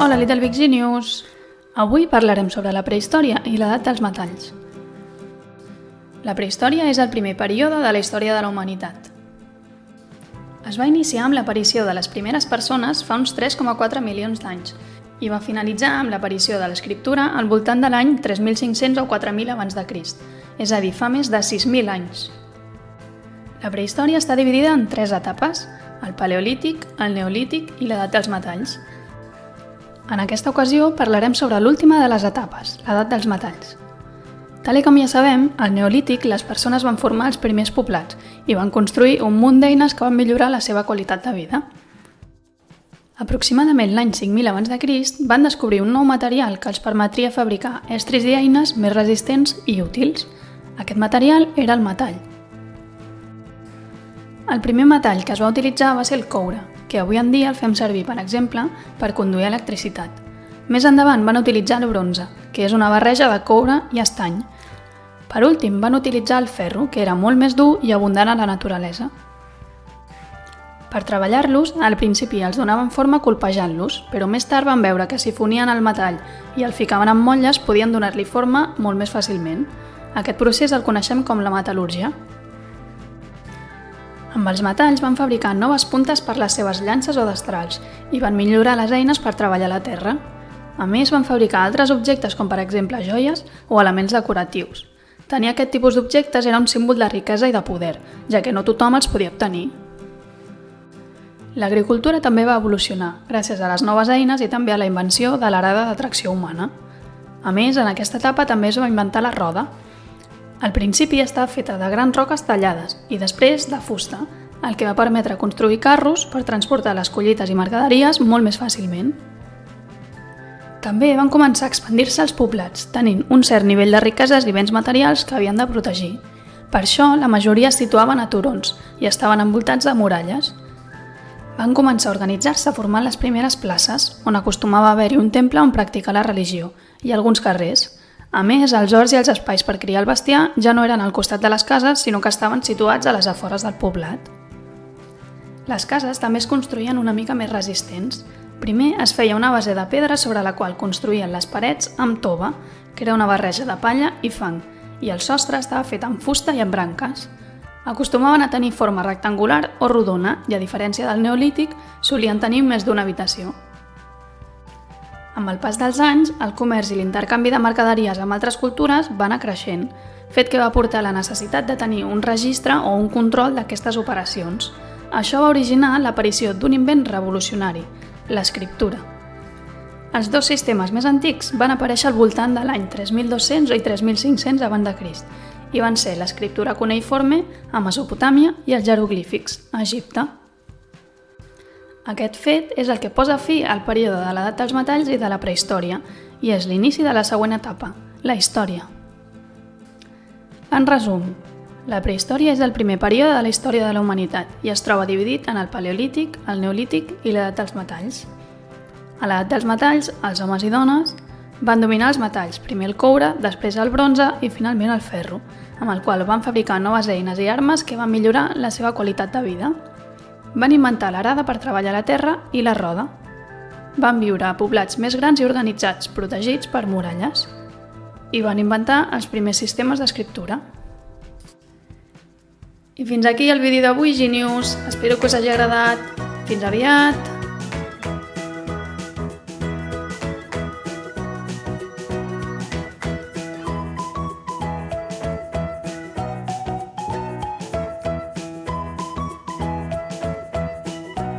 Hola, Little Big Genius! Avui parlarem sobre la prehistòria i l'edat dels metalls. La prehistòria és el primer període de la història de la humanitat. Es va iniciar amb l'aparició de les primeres persones fa uns 3,4 milions d'anys i va finalitzar amb l'aparició de l'escriptura al voltant de l'any 3.500 o 4.000 abans de Crist, és a dir, fa més de 6.000 anys. La prehistòria està dividida en 3 etapes: el paleolític, el neolític i l'edat dels metalls. En aquesta ocasió parlarem sobre l'última de les etapes, l'edat dels metalls. Tal com ja sabem, al neolític les persones van formar els primers poblats i van construir un munt d'eines que van millorar la seva qualitat de vida. Aproximadament l'any 5.000 abans de Crist van descobrir un nou material que els permetria fabricar estris i eines més resistents i útils. Aquest material era el metall. El primer metall que es va utilitzar va ser el coure, que avui en dia el fem servir, per exemple, per conduir electricitat. Més endavant van utilitzar el bronze, que és una barreja de coure i estany. Per últim van utilitzar el ferro, que era molt més dur i abundant a la naturalesa. Per treballar-los, al principi els donaven forma colpejant-los, però més tard van veure que si fonien el metall i el ficaven en motlles podien donar-li forma molt més fàcilment. Aquest procés el coneixem com la metal·lúrgia. Amb els metalls van fabricar noves puntes per les seves llances o destrals i van millorar les eines per treballar la terra. A més, van fabricar altres objectes com per exemple joies o elements decoratius. Tenir aquest tipus d'objectes era un símbol de riquesa i de poder, ja que no tothom els podia obtenir. L'agricultura també va evolucionar, gràcies a les noves eines i també a la invenció de l'arada de tracció humana. A més, en aquesta etapa també es va inventar la roda. Al principi estava feta de grans roques tallades i després de fusta, el que va permetre construir carros per transportar les collites i mercaderies molt més fàcilment. També van començar a expandir-se els poblats, tenint un cert nivell de riqueses i béns materials que havien de protegir. Per això, la majoria es situaven a turons i estaven envoltats de muralles. Van començar a organitzar-se formant les primeres places, on acostumava a haver-hi un temple on practicar la religió, i alguns carrers. A més, els horts i els espais per criar el bestiar ja no eren al costat de les cases, sinó que estaven situats a les afores del poblat. Les cases també es construïen una mica més resistents. Primer es feia una base de pedra sobre la qual construïen les parets amb tova, que era una barreja de palla i fang, i el sostre estava fet amb fusta i amb branques. Acostumaven a tenir forma rectangular o rodona i, a diferència del neolític, solien tenir més d'una habitació. Amb el pas dels anys, el comerç i l'intercanvi de mercaderies amb altres cultures va anar creixent, fet que va portar la necessitat de tenir un registre o un control d'aquestes operacions. Això va originar l'aparició d'un invent revolucionari, l'escriptura. Els dos sistemes més antics van aparèixer al voltant de l'any 3.200 i 3.500 abans de Crist i van ser l'escriptura cuneïforme a Mesopotàmia i els jeroglífics a Egipte. Aquest fet és el que posa fi al període de l'edat dels metalls i de la prehistòria i és l'inici de la següent etapa, la història. En resum, la prehistòria és el primer període de la història de la humanitat i es troba dividit en el paleolític, el neolític i l'edat dels metalls. A l'edat dels metalls, els homes i dones van dominar els metalls, primer el coure, després el bronze i finalment el ferro, amb el qual van fabricar noves eines i armes que van millorar la seva qualitat de vida. Van inventar l'arada per treballar la terra i la roda. Van viure a poblats més grans i organitzats, protegits per muralles. I van inventar els primers sistemes d'escriptura. I fins aquí el vídeo d'avui, Genius. Espero que us hagi agradat. Fins aviat!